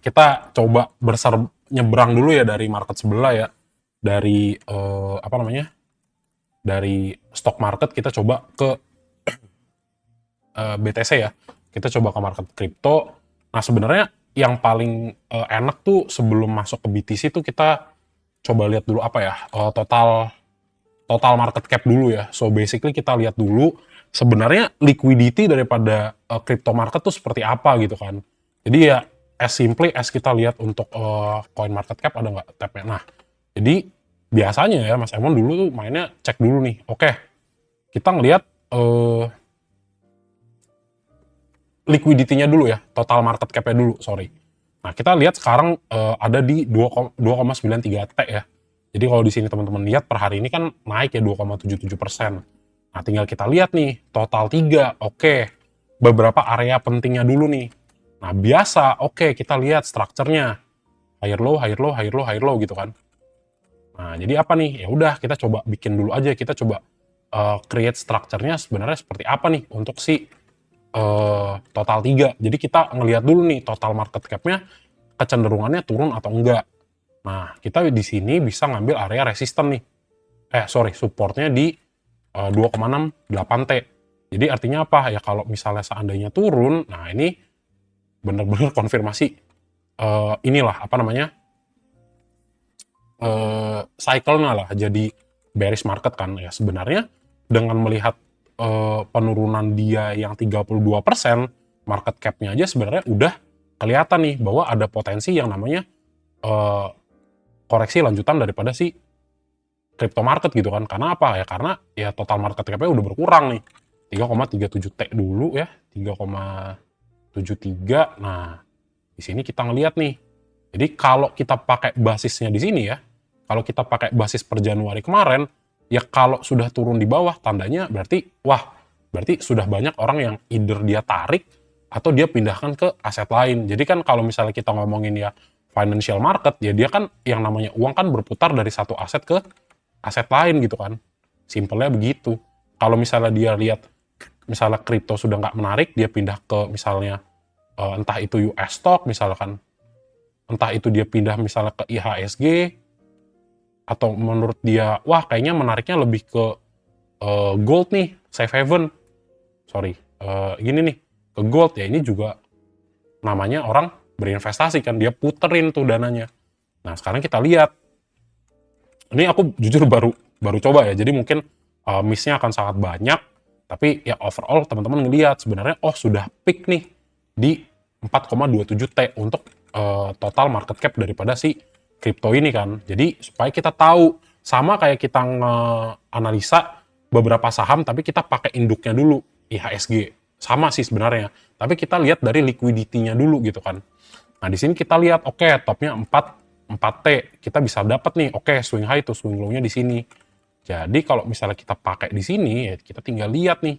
kita coba nyebrang dulu ya dari market sebelah ya, dari apa namanya, dari stock market kita coba ke BTC ya, kita coba ke market kripto. Nah sebenarnya yang paling enak tuh sebelum masuk ke BTC tuh kita coba lihat dulu apa ya, total market cap dulu ya. So basically kita lihat dulu sebenarnya liquidity daripada crypto market tuh seperti apa gitu kan. Jadi ya as simply as kita lihat untuk coin market cap ada nggak tabnya. Nah jadi biasanya ya Mas Emon dulu tuh mainnya cek dulu nih. Oke, kita ngelihat liquidity-nya dulu ya, total market cap-nya dulu, sorry. Nah, kita lihat sekarang ada di 2,93 T ya. Jadi kalau di sini teman-teman lihat per hari ini kan naik ya 2,77%. Nah, tinggal kita lihat nih, total 3, oke. Beberapa area pentingnya dulu nih. Nah, biasa, oke, kita lihat strukturnya. Higher low, higher low, higher low, higher low gitu kan. Nah, jadi apa nih? Ya udah, kita coba bikin dulu aja, kita coba create strukturnya sebenarnya seperti apa nih untuk si total 3. Jadi kita ngelihat dulu nih total market cap-nya kecenderungannya turun atau enggak. Nah, kita di sini bisa ngambil area resisten nih. Supportnya di 2,68 T. Jadi artinya apa? Ya kalau misalnya seandainya turun, nah ini benar-benar konfirmasi inilah apa namanya? Cycle-nya lah jadi bearish market kan ya. Sebenarnya dengan melihat penurunan dia yang 32%, market cap-nya aja sebenarnya udah kelihatan nih bahwa ada potensi yang namanya koreksi lanjutan daripada si crypto market gitu kan. Karena apa ya? Karena ya total market cap-nya udah berkurang nih. 3,37 T dulu ya, 3,73. Nah, di sini kita ngelihat nih. Jadi kalau kita pakai basisnya di sini ya, kalau kita pakai basis per Januari kemarin, ya kalau sudah turun di bawah, tandanya berarti, berarti sudah banyak orang yang either dia tarik, atau dia pindahkan ke aset lain. Jadi kan kalau misalnya kita ngomongin ya financial market, ya dia kan yang namanya uang kan berputar dari satu aset ke aset lain gitu kan. Simpelnya begitu. Kalau misalnya dia lihat, misalnya kripto sudah nggak menarik, dia pindah ke misalnya, entah itu US stock misalkan, entah itu dia pindah misalnya ke IHSG, atau menurut dia, wah kayaknya menariknya lebih ke gold nih, safe haven, gini nih, ke gold ya, ini juga namanya orang berinvestasi kan, dia puterin tuh dananya. Nah sekarang kita lihat, ini aku jujur baru coba ya, jadi mungkin miss-nya akan sangat banyak, tapi ya overall teman-teman ngelihat sebenarnya sudah peak nih di 4,27 T untuk total market cap daripada si kripto ini kan. Jadi supaya kita tahu, sama kayak kita nge-analisa beberapa saham tapi kita pakai induknya dulu, IHSG. Sama sih sebenarnya, tapi kita lihat dari liquidity-nya dulu gitu kan. Nah, di sini kita lihat, oke, topnya 4 T, kita bisa dapat nih, oke, swing high to swing low-nya di sini. Jadi kalau misalnya kita pakai di sini, ya kita tinggal lihat nih.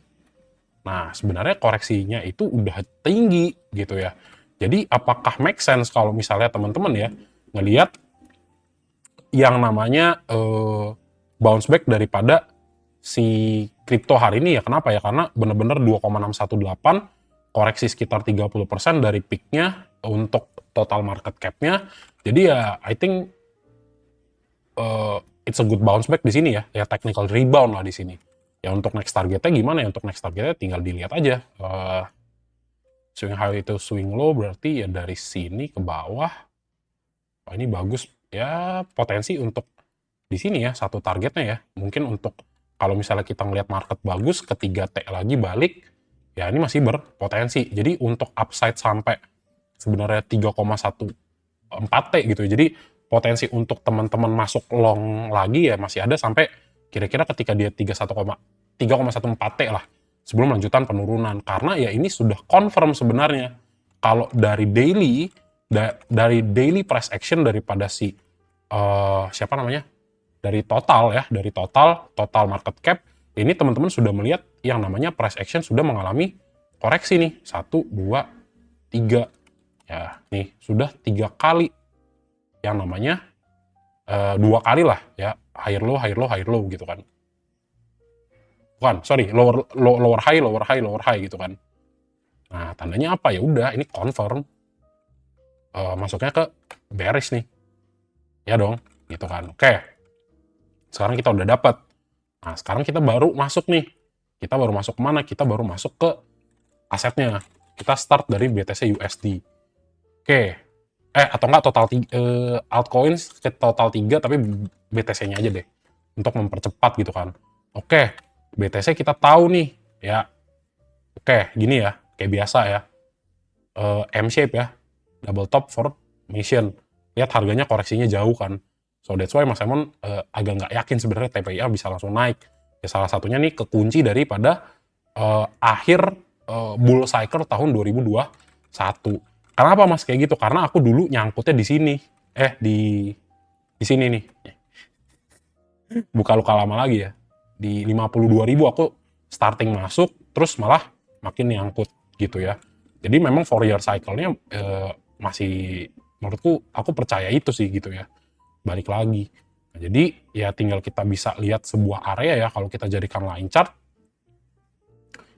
Nah, sebenarnya koreksinya itu udah tinggi gitu ya. Jadi apakah make sense kalau misalnya teman-teman ya ngelihat yang namanya bounce back daripada si kripto hari ini ya. Kenapa ya? Karena benar-benar 2,618, koreksi sekitar 30% dari peak-nya untuk total market cap-nya. Jadi ya I think it's a good bounce back di sini ya. Ya technical rebound lah di sini. Ya untuk next targetnya gimana ya? Untuk next targetnya tinggal dilihat aja. Swing high itu swing low berarti ya dari sini ke bawah. Ini bagus ya, potensi untuk di sini ya satu targetnya ya. Mungkin untuk kalau misalnya kita ngelihat market bagus, ketiga T lagi balik, ya ini masih berpotensi. Jadi untuk upside sampai sebenarnya 3,14 T gitu. Jadi potensi untuk teman-teman masuk long lagi ya masih ada sampai kira-kira ketika dia 3,14 T lah sebelum lanjutan penurunan. Karena ya ini sudah confirm sebenarnya kalau dari daily price action daripada si siapa namanya, dari total market cap ini teman-teman sudah melihat yang namanya price action sudah mengalami koreksi nih, 1, 2, 3 ya, nih sudah 3 kali yang namanya 2 kali lah ya, higher low higher low higher low gitu kan. Bukan, sorry, lower high gitu kan. Nah, tandanya apa? Ya udah, ini confirm masuknya ke bearish nih. Ya dong, gitu kan. Oke. Sekarang kita udah dapat. Nah, sekarang kita baru masuk nih. Kita baru masuk kemana? Kita baru masuk ke asetnya. Kita start dari BTC USD. Oke. Atau enggak total altcoins ke total 3 tapi BTC-nya aja deh. Untuk mempercepat gitu kan. Oke. BTC kita tahu nih. Ya. Oke, gini ya. Kayak biasa ya. M-shape ya. Double top formation. Lihat harganya koreksinya jauh kan. So that's why Mas Emon agak nggak yakin sebenarnya TPIA bisa langsung naik. Ya salah satunya nih kekunci daripada akhir bull cycle tahun 2021. Kenapa Mas kayak gitu? Karena aku dulu nyangkutnya di sini. Di sini nih. Buka luka lama lagi ya. Di 52.000 aku starting masuk, terus malah makin nyangkut gitu ya. Jadi memang Fourier cycle-nya masih, menurutku aku percaya itu sih gitu ya. Balik lagi. Nah, jadi ya tinggal kita bisa lihat sebuah area ya, kalau kita jadikan line chart,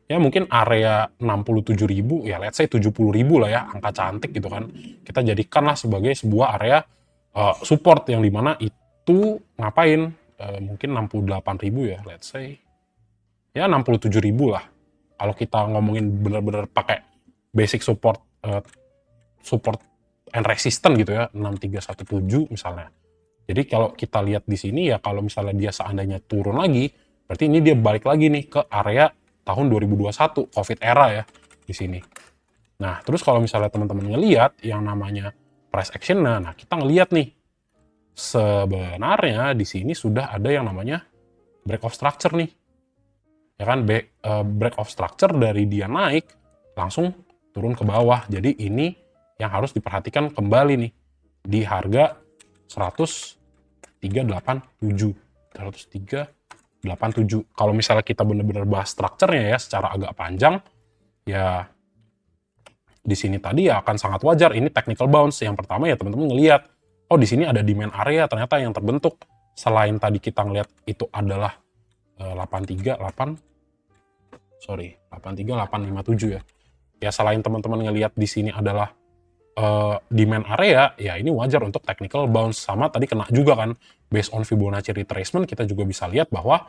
ya mungkin area 67.000, ya let's say 70.000 lah ya, angka cantik gitu kan. Kita jadikanlah sebagai sebuah area support yang dimana itu ngapain, mungkin 68.000 ya, let's say. Ya 67.000 lah. Kalau kita ngomongin bener-bener pakai basic support and resistance gitu ya, 6317 misalnya. Jadi kalau kita lihat di sini ya, kalau misalnya dia seandainya turun lagi, berarti ini dia balik lagi nih ke area tahun 2021, COVID era ya di sini. Nah, terus kalau misalnya teman-teman ngelihat yang namanya price action, nah kita ngelihat nih sebenarnya di sini sudah ada yang namanya break of structure nih. Ya kan, break of structure dari dia naik langsung turun ke bawah. Jadi ini yang harus diperhatikan kembali nih di harga 10387. Kalau misalnya kita benar-benar bahas structure-nya ya secara agak panjang, ya di sini tadi ya akan sangat wajar ini technical bounce. Yang pertama ya teman-teman ngelihat, oh di sini ada demand area ternyata yang terbentuk. Selain tadi kita ngelihat itu adalah 83857 ya. Ya selain teman-teman ngelihat di sini adalah demand area, ya ini wajar untuk technical bounce. Sama tadi kena juga kan, based on Fibonacci retracement kita juga bisa lihat bahwa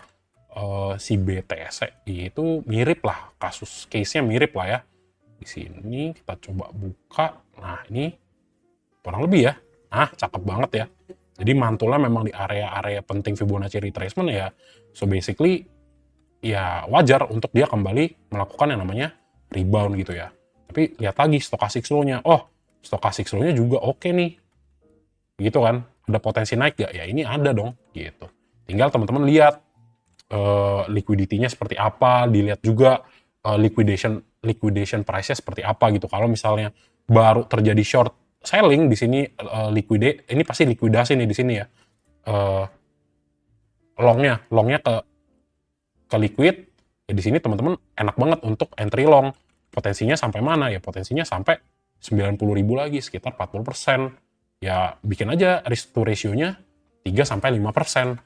si BTC itu mirip lah, kasus case-nya mirip lah ya. Di sini kita coba buka, nah ini kurang lebih ya, nah cakep banget ya. Jadi mantulnya memang di area-area penting Fibonacci retracement ya, so basically ya wajar untuk dia kembali melakukan yang namanya rebound gitu ya. Tapi lihat lagi stochastic slow-nya. Oh, stochastic slow-nya juga oke nih. Gitu kan. Ada potensi naik gak? Ya ini ada dong gitu. Tinggal teman-teman lihat liquidity-nya seperti apa, dilihat juga liquidation price-nya seperti apa gitu. Kalau misalnya baru terjadi short selling di sini ini pasti likuidasi nih di sini ya. Longnya ke liquid, ya di sini teman-teman enak banget untuk entry long. Potensinya sampai mana? Ya potensinya sampai 90.000 lagi, sekitar 40%. Ya bikin aja risk to ratio-nya 3-5%.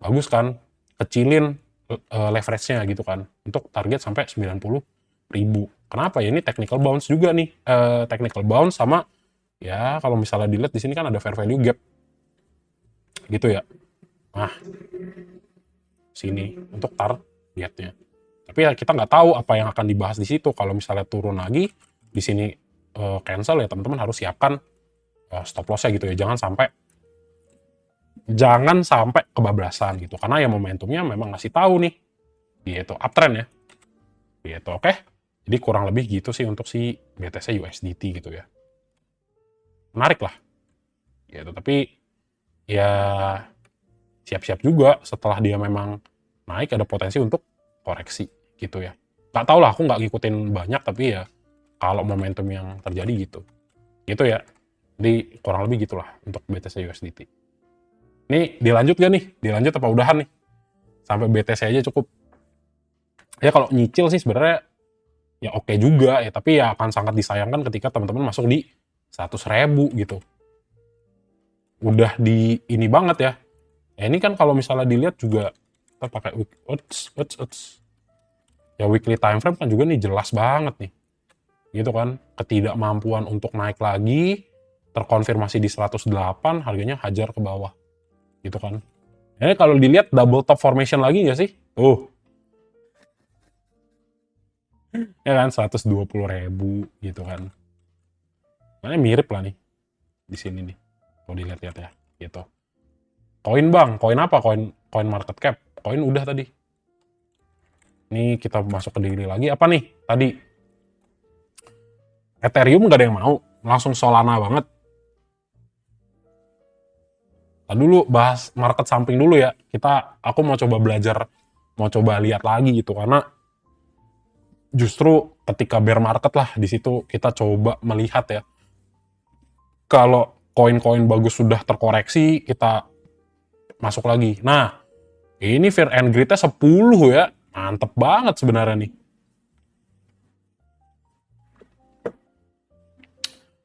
Bagus kan? Kecilin leverage-nya gitu kan. Untuk target sampai 90.000. Kenapa ya? Ini technical bounce juga nih. Technical bounce sama ya kalau misalnya dilihat di sini kan ada fair value gap. Gitu ya. Nah, sini untuk targetnya. Tapi ya kita nggak tahu apa yang akan dibahas di situ. Kalau misalnya turun lagi di sini cancel ya teman-teman harus siapkan stop loss-nya gitu ya. Jangan sampai kebablasan gitu. Karena ya momentumnya memang ngasih tahu nih gitu uptrend ya. Gitu, oke. Jadi kurang lebih gitu sih untuk si BTC USDT gitu ya. Menarik lah. Gitu, tapi ya siap-siap juga setelah dia memang naik ada potensi untuk koreksi gitu ya. Nggak tahu lah, aku nggak ngikutin banyak, tapi ya kalau momentum yang terjadi gitu. Gitu ya. Jadi kurang lebih gitulah untuk BTC USDT. Ini dilanjut gak nih? Dilanjut apa udahan nih? Sampai BTC aja cukup. Ya kalau nyicil sih sebenarnya ya oke juga ya, tapi ya akan sangat disayangkan ketika teman-teman masuk di 100.000 gitu. Udah di ini banget ya. Ya ini kan kalau misalnya dilihat juga kita pakai ya weekly time frame kan juga nih jelas banget nih. Gitu kan, ketidakmampuan untuk naik lagi terkonfirmasi di 108, harganya hajar ke bawah. Gitu kan. Ini kalau dilihat double top formation lagi nggak sih? Ya kan 120.000 gitu kan. Makanya mirip lah nih di sini nih. Kalau dilihat-lihat ya, gitu. Koin Bang, koin apa? Koin market cap. Koin udah tadi. Ini kita masuk ke daily lagi. Apa nih? Tadi Ethereum nggak ada yang mau, langsung Solana banget. Tadi dulu bahas market samping dulu ya. Aku mau coba belajar, mau coba lihat lagi gitu karena justru ketika bear market lah di situ kita coba melihat ya. Kalau koin-koin bagus sudah terkoreksi, kita masuk lagi. Nah, ini Fear and Greed-nya 10 ya. Mantep banget sebenarnya nih.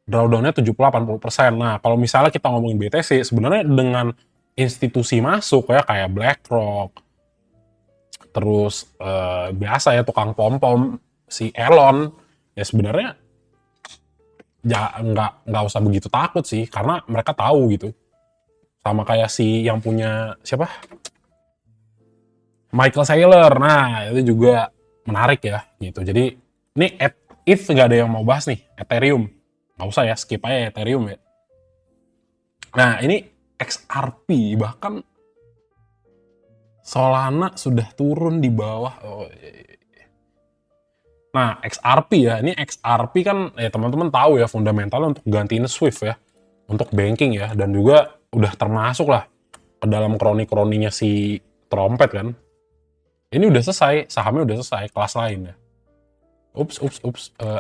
Drawdown-nya 70-80%. Nah, kalau misalnya kita ngomongin BTC, sebenarnya dengan institusi masuk ya kayak BlackRock, terus biasa ya tukang pom-pom si Elon, ya sebenarnya ya nggak usah begitu takut sih, karena mereka tahu gitu. Sama kayak si yang punya siapa? Michael Saylor. Nah, itu juga menarik ya gitu. Jadi ini ETH nggak ada yang mau bahas nih, Ethereum. Nggak usah ya, skip aja Ethereum ya. Nah, ini XRP, bahkan Solana sudah turun di bawah. Nah, XRP ya, ini XRP kan ya teman-teman tahu ya fundamentalnya untuk gantiin Swift ya, untuk banking ya, dan juga udah termasuk lah ke dalam kroni-kroninya si Trompet kan. Ini udah selesai, sahamnya udah selesai, kelas lain ya.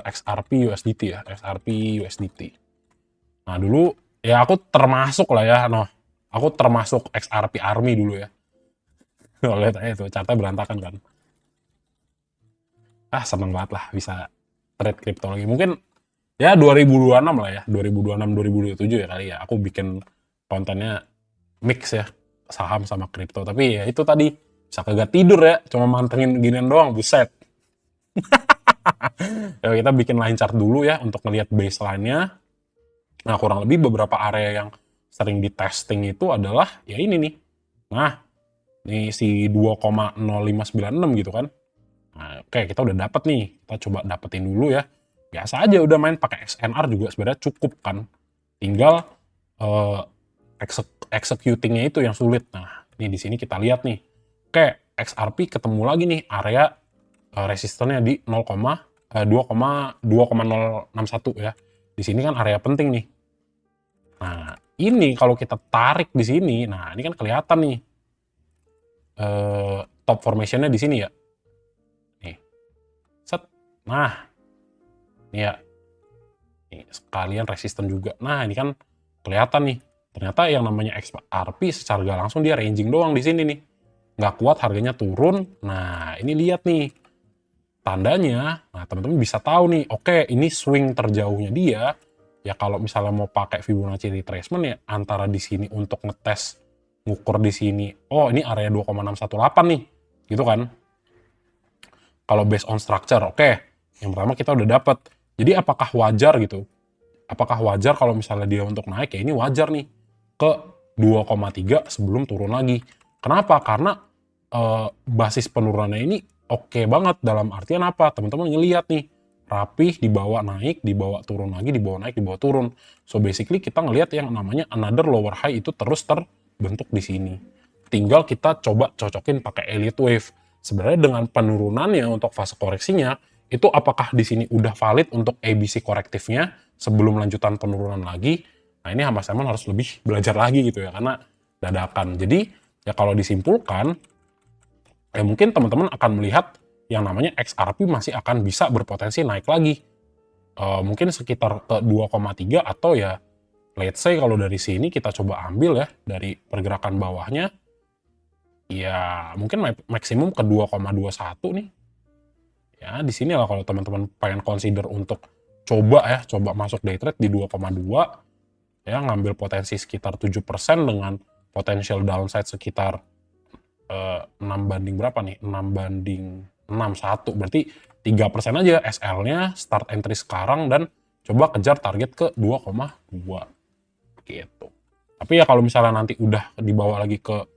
XRP USDT ya, XRP USDT. Nah dulu ya aku termasuk lah ya, aku termasuk XRP Army dulu ya. Lihat aja tuh, chartnya berantakan kan. Seneng banget lah bisa trade crypto lagi. Mungkin ya 2026 lah ya, 2026-2027 ya kali ya. Aku bikin kontennya mix ya, saham sama kripto. Tapi ya itu tadi, bisa kagak tidur ya, cuma mantengin ginian doang, buset. Ya, kita bikin line chart dulu ya, untuk ngelihat baseline-nya. Nah, kurang lebih beberapa area yang sering di testing itu adalah, ya ini nih. Nah, ini si 2,0596 gitu kan. Nah, oke, kita udah dapet nih. Kita coba dapetin dulu ya. Biasa aja udah main pakai XNR juga sebenarnya cukup kan. Tinggal executing-nya itu yang sulit. Nah, ini di sini kita lihat nih. Oke, XRP ketemu lagi nih area resistennya di 2,061 ya. Di sini kan area penting nih. Nah, ini kalau kita tarik di sini, nah ini kan kelihatan nih top formation-nya di sini ya. Nih. Set. Nah. Ini ya. Nih, sekalian resisten juga. Nah, ini kan kelihatan nih. Ternyata yang namanya XRP secara gak langsung dia ranging doang di sini nih. Nggak kuat, harganya turun. Nah, ini lihat nih. Tandanya, nah teman-teman bisa tahu nih, oke, ini swing terjauhnya dia. Ya kalau misalnya mau pakai Fibonacci retracement ya antara di sini untuk ngetes, ngukur di sini. Oh, ini area 2,618 nih. Gitu kan. Kalau based on structure, oke. Yang pertama kita udah dapat. Jadi apakah wajar gitu? Apakah wajar kalau misalnya dia untuk naik? Ya ini wajar nih ke 2,3 sebelum turun lagi. Kenapa? Karena basis penurunannya ini oke banget. Dalam artian apa? Teman-teman ngelihat nih, rapih, dibawa naik, dibawa turun lagi, dibawa naik, dibawa turun. So basically kita ngelihat yang namanya another lower high itu terus terbentuk di sini. Tinggal kita coba cocokin pakai elite wave. Sebenarnya dengan penurunannya untuk fase koreksinya, itu apakah di sini udah valid untuk ABC korektifnya sebelum lanjutan penurunan lagi? Nah ini Mas Eman harus lebih belajar lagi gitu ya, karena dadakan. Jadi ya kalau disimpulkan, ya mungkin teman-teman akan melihat yang namanya XRP masih akan bisa berpotensi naik lagi. Mungkin sekitar ke 2,3 atau ya let's say kalau dari sini kita coba ambil ya dari pergerakan bawahnya, ya mungkin maksimum ke 2,21 nih. Ya di sini lah kalau teman-teman pengen consider untuk coba masuk day trade di 2,2 ya, ngambil potensi sekitar 7% dengan potential downside sekitar 6 banding berapa nih? 6/61, berarti 3% aja SL-nya, start entry sekarang dan coba kejar target ke 2,2. gitu. Tapi ya kalau misalnya nanti udah dibawa lagi ke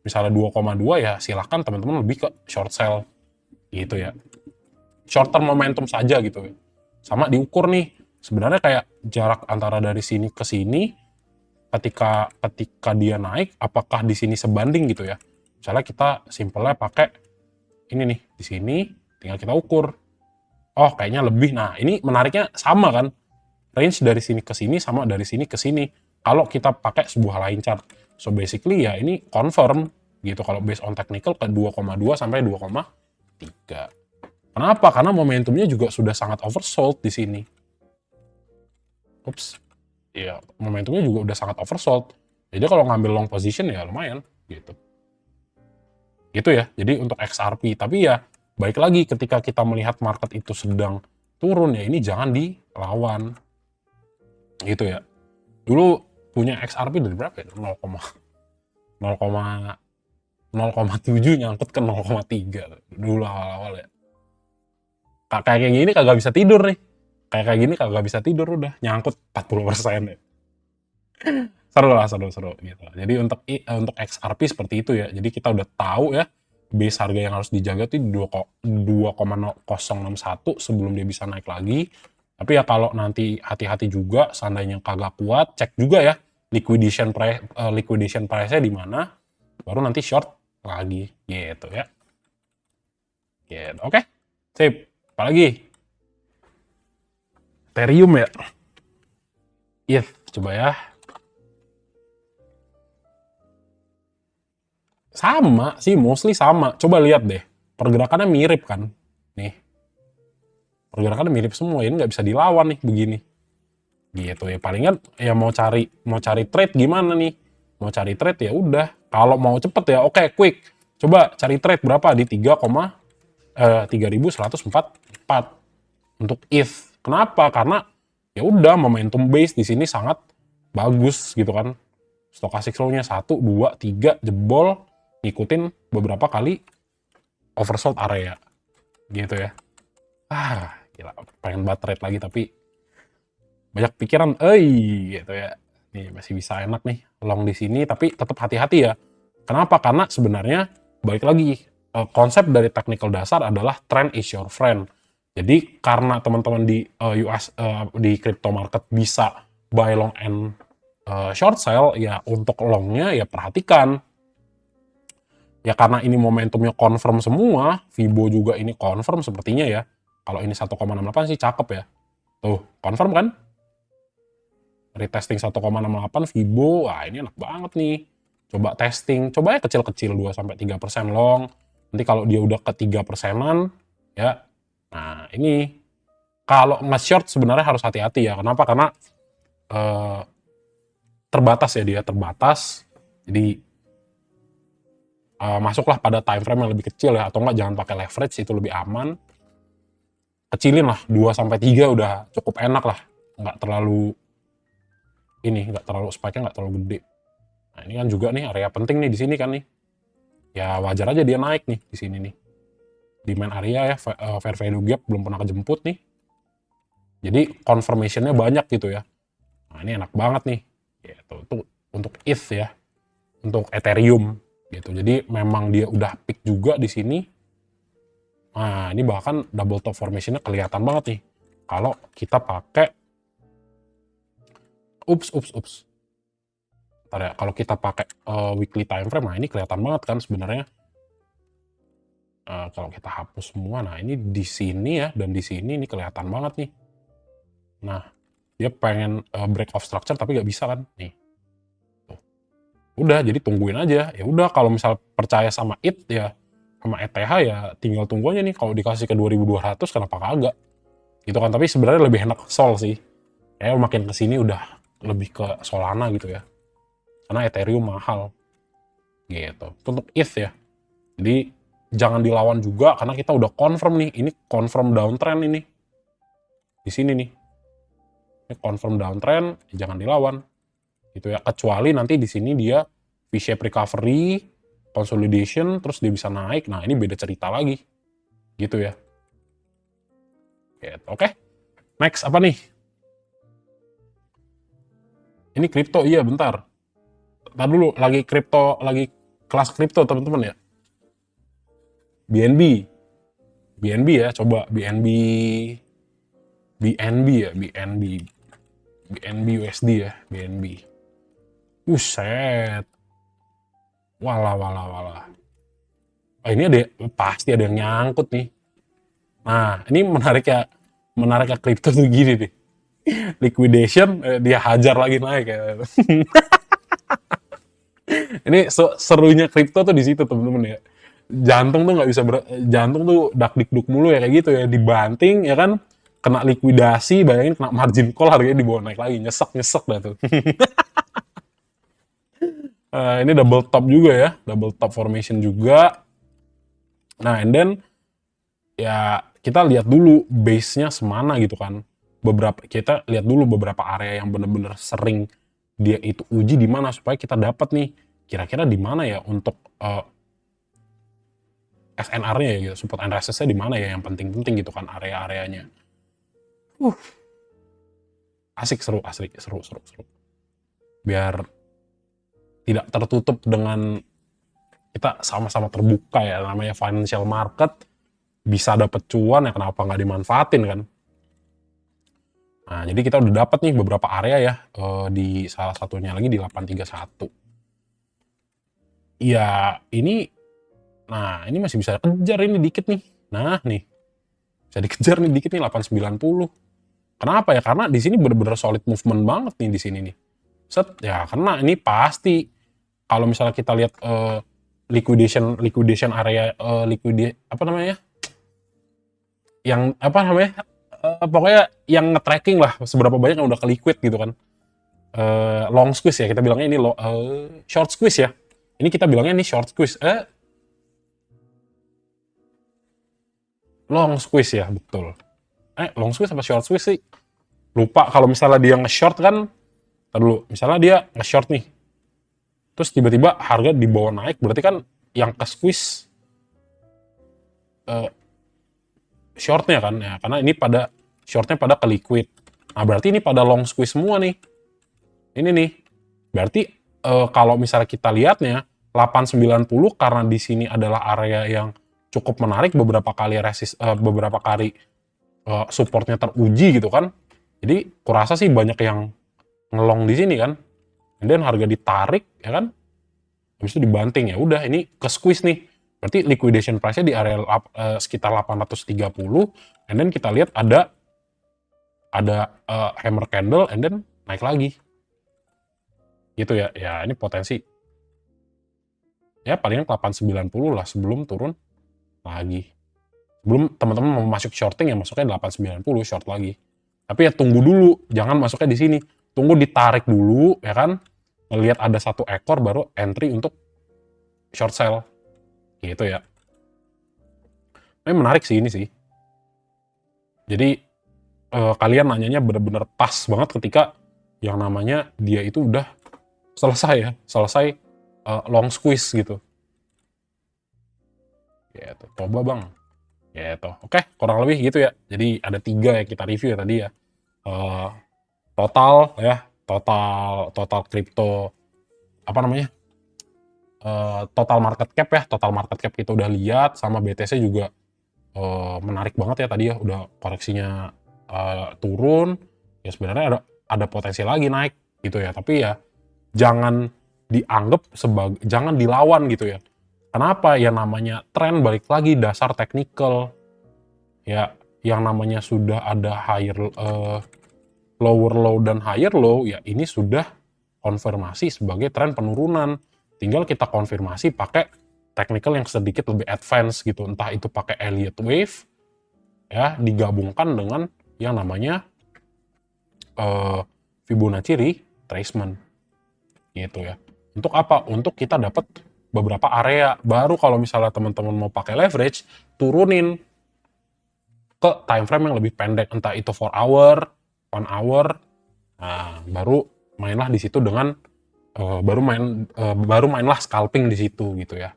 misalnya 2,2 ya silahkan teman-teman lebih ke short sell gitu ya. Short term momentum saja gitu ya. Sama diukur nih, sebenarnya kayak jarak antara dari sini ke sini ketika dia naik apakah di sini sebanding gitu ya. Misalnya kita simpelnya pakai ini nih, di sini tinggal kita ukur. Oh, kayaknya lebih. Nah, ini menariknya sama kan? Range dari sini ke sini sama dari sini ke sini. Kalau kita pakai sebuah line chart. So basically ya ini confirm gitu kalau based on technical ke 2,2 sampai 2,3. Kenapa? Karena momentumnya juga sudah sangat oversold di sini. Ups. Ya, momentumnya juga udah sangat oversold. Jadi kalau ngambil long position ya lumayan gitu. Gitu ya. Jadi untuk XRP, tapi ya baik lagi ketika kita melihat market itu sedang turun ya ini jangan dilawan. Gitu ya. Dulu punya XRP dari berapa ya? 0,7 nyangkut ke 0,3 dulu awal-awal ya. Kayak gini kagak bisa tidur nih. Kayak gini kagak bisa tidur udah nyangkut 40% ya. Seru gitu. Jadi untuk XRP seperti itu ya. Jadi kita udah tahu ya base harga yang harus dijaga tuh 2,061 sebelum dia bisa naik lagi. Tapi ya kalau nanti hati-hati juga seandainya kagak kuat, cek juga ya liquidation price-nya di mana, baru nanti short lagi gitu ya. Gitu. Oke. Sip. Apalagi? Ethereum ya. Iya, coba ya. Sama sih, mostly sama. Coba lihat deh. Pergerakannya mirip kan. Nih. Pergerakannya mirip semua. Ini nggak bisa dilawan nih begini. Gitu ya. Palingan ya mau cari trade gimana nih? Mau cari trade ya udah. Kalau mau cepet ya oke, quick. Coba cari trade berapa di 3.144 untuk ETH. Kenapa? Karena ya udah momentum base di sini sangat bagus gitu kan. Stochastic flow-nya 1, 2, 3 jebol ngikutin beberapa kali oversold area gitu ya. Gila, pengen banget trade lagi tapi banyak pikiran, gitu ya. Nih masih bisa enak nih long di sini tapi tetap hati-hati ya. Kenapa? Karena sebenarnya balik lagi konsep dari technical dasar adalah trend is your friend. Jadi karena teman-teman di di crypto market bisa buy long and short sell ya untuk longnya ya perhatikan. Ya karena ini momentumnya confirm semua, Fibo juga ini confirm sepertinya ya. Kalau ini 1,68 sih cakep ya. Tuh, confirm kan? Retesting 1,68 Fibo, wah ini enak banget nih. Coba testing, coba ya kecil-kecil 2-3% long. Nanti kalau dia udah ke 3%-an, ya. Nah ini, kalau nge-short sebenarnya harus hati-hati ya. Kenapa? Karena terbatas ya dia, terbatas. Jadi masuklah pada time frame yang lebih kecil ya, atau enggak jangan pakai leverage, itu lebih aman. Kecilin lah, 2-3 udah cukup enak lah. Nggak terlalu spike-nya nggak terlalu gede. Nah ini kan juga nih area penting nih di sini kan nih. Ya wajar aja dia naik nih di sini nih. Demand area ya, fair value gap belum pernah kejemput nih. Jadi confirmation-nya banyak gitu ya. Nah ini enak banget nih. Gitu. Itu untuk ETH ya. Untuk Ethereum gitu. Jadi memang dia udah peak juga di sini. Nah, ini bahkan double top formation-nya kelihatan banget nih. Kalau kita pakai ups. Ntar ya, kalau kita pakai weekly time frame, nah ini kelihatan banget kan sebenarnya. Kalau kita hapus semua, nah ini di sini ya dan di sini ini kelihatan banget nih. Nah, dia pengen break off structure tapi nggak bisa kan? Nih. Tuh. Udah, jadi tungguin aja. Ya udah, kalau misal percaya sama IT ya, sama ETH ya tinggal tunggu aja nih. Kalau dikasih ke 2.200 kenapa kagak? Gitu kan, tapi sebenarnya lebih enak Sol sih. Kayak makin kesini udah lebih ke Solana gitu ya. Karena Ethereum mahal. Gitu. Untuk ETH ya. Jadi jangan dilawan juga karena kita udah confirm nih. Ini confirm downtrend ini. Di sini nih. Ini confirm downtrend, jangan dilawan. Gitu ya. Kecuali nanti di sini dia V-shape recovery, consolidation, terus dia bisa naik. Nah, ini beda cerita lagi. Gitu ya. Gitu. Oke. Next apa nih? Ini kripto, iya bentar. Ntar dulu, lagi kripto, lagi kelas kripto teman-teman ya. BNB. BNB ya, coba BNB. BNB ya, BNB. BNB USD ya, BNB. Buset. Walah, walah, walah. Oh, ini ada, pasti ada yang nyangkut nih. Nah, ini menariknya kripto tuh gini nih. Liquidation, dia hajar lagi naik ya. Ini serunya kripto tuh di situ temen-temen ya. Jantung tuh nggak bisa jantung tuh dak dikduk mulu ya kayak gitu ya, dibanting ya kan, kena likuidasi, bayangin kena margin call harganya dibawa naik lagi, nyesek dah tuh. Ini double top juga ya, double top formation juga. Nah, and then ya kita lihat dulu base-nya semana gitu kan. Kita lihat dulu beberapa area yang bener-bener sering dia itu uji di mana supaya kita dapat nih kira-kira di mana ya untuk SNR-nya ya gitu, support and resistance-nya di mana ya yang penting-penting gitu kan area-areanya. Asik, seru, asik, seru. Biar tidak tertutup dengan kita sama-sama terbuka ya, namanya financial market, bisa dapet cuan ya kenapa nggak dimanfaatin kan. Nah, jadi kita udah dapat nih beberapa area ya, di salah satunya lagi di 831. Ya ini, nah ini masih bisa kejar ini dikit nih. Nah nih, bisa dikejar nih dikit nih 890. Kenapa ya? Karena di sini bener-bener solid movement banget nih di sini nih. Set, ya karena ini pasti kalau misalnya kita lihat liquidation area apa namanya? Yang apa namanya? Pokoknya yang nge-tracking lah seberapa banyak yang udah ke liquid gitu kan. Long squeeze ya, kita bilangnya ini short squeeze ya. Ini kita bilangnya ini short squeeze. Long squeeze ya, betul. Long squeeze apa short squeeze sih? Lupa. Kalau misalnya dia nge-short kan, dulu misalnya dia nge-short nih, terus tiba-tiba harga dibawa naik, berarti kan yang ke squeeze shortnya kan ya, karena ini pada shortnya pada ke liquid. Nah berarti ini pada long squeeze semua nih. Ini nih. Berarti kalau misalnya kita lihatnya 890 karena di sini adalah area yang cukup menarik, beberapa kali supportnya teruji gitu kan. Jadi kurasa sih banyak yang ngelong di sini kan. Dan harga ditarik ya kan. Habis itu dibanting ya udah ini ke squeeze nih. Berarti liquidation price-nya di area sekitar 830, and then kita lihat ada hammer candle and then naik lagi. Gitu ya. Ya ini potensi ya palingan 890 lah sebelum turun lagi. Sebelum teman-teman mau masuk shorting ya masuknya 890 short lagi. Tapi ya tunggu dulu, jangan masuknya di sini. Tunggu ditarik dulu ya kan. Ngelihat ada satu ekor baru entry untuk short sell. Gitu ya. Ini menarik sih ini sih. Jadi kalian nanyanya bener-bener pas banget ketika yang namanya dia itu udah selesai long squeeze gitu. Gitu. Coba bang. Gitu. Oke, kurang lebih gitu ya. Jadi ada 3 yang kita review ya tadi ya. Total kripto apa namanya? Total market cap ya. Total market cap kita udah lihat, sama BTC juga menarik banget ya tadi ya, udah koreksinya turun, ya sebenarnya ada potensi lagi naik gitu ya, tapi ya jangan jangan dilawan gitu ya. Kenapa? Ya namanya tren, balik lagi dasar technical ya, yang namanya sudah ada lower low dan higher low ya, ini sudah konfirmasi sebagai tren penurunan. Tinggal kita konfirmasi pakai technical yang sedikit lebih advance gitu, entah itu pakai Elliott Wave ya, digabungkan dengan yang namanya Fibonacci retracement gitu ya. Untuk apa? Untuk kita dapat beberapa area baru. Kalau misalnya teman-teman mau pakai leverage, turunin ke time frame yang lebih pendek, entah itu 4 hour, 1 hour. Nah, baru mainlah di situ dengan baru mainlah scalping di situ gitu ya.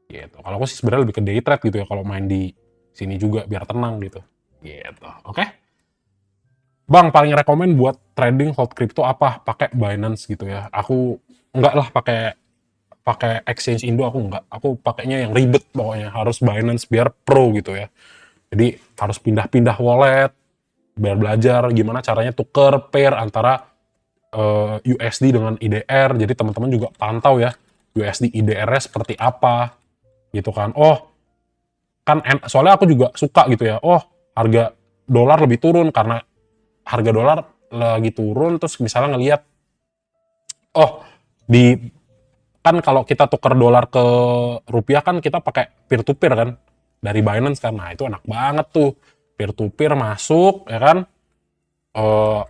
Gitu. Kalau aku sih sebenarnya lebih ke day trade gitu ya kalau main di sini juga biar tenang gitu. Gitu. Oke. Bang, paling rekomen buat trading hold crypto apa? Pakai Binance gitu ya. Aku enggak lah pakai pakai exchange Indo, aku enggak. Aku pakainya yang ribet pokoknya, harus Binance biar pro gitu ya. Jadi harus pindah-pindah wallet, biar belajar gimana caranya tuker pair antara USD dengan IDR. Jadi teman-teman juga pantau ya USD IDR-nya seperti apa gitu kan. Oh, kan soalnya aku juga suka gitu ya. Oh, harga dolar lebih turun karena harga dolar lagi turun, terus misalnya ngelihat, oh, di kan kalau kita tuker dolar ke rupiah kan kita pakai peer to peer kan dari Binance kan. Nah, itu enak banget tuh. Peer to peer masuk ya kan, eh,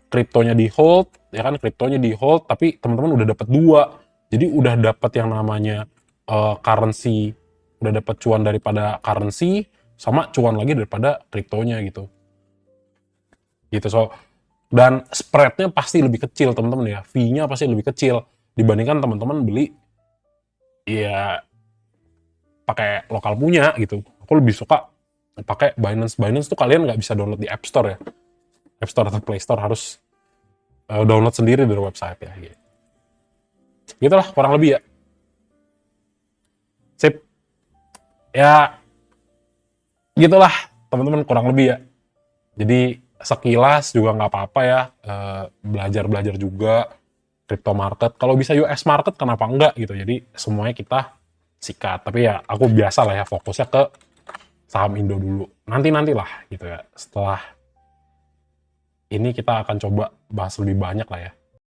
kriptonya di hold ya kan, kriptonya di hold tapi teman-teman udah dapat dua. Jadi udah dapat yang namanya currency, udah dapat cuan daripada currency sama cuan lagi daripada kriptonya gitu. Gitu. Dan spreadnya pasti lebih kecil teman-teman ya, fee-nya pasti lebih kecil dibandingkan teman-teman beli ya pakai lokal punya gitu. Aku lebih suka pakai Binance. Binance tuh kalian nggak bisa download di App Store ya, App Store atau Play Store, harus download sendiri dari website ya. Gitu. Gitulah kurang lebih ya. Sip. Ya gitulah teman-teman kurang lebih ya. Jadi sekilas juga nggak apa-apa ya, belajar-belajar juga crypto market. Kalau bisa US market kenapa enggak gitu. Jadi semuanya kita sikat. Tapi ya aku biasa lah ya fokusnya ke saham Indo dulu. Nanti-nantilah gitu ya. Setelah ini kita akan coba bahas lebih banyak lah ya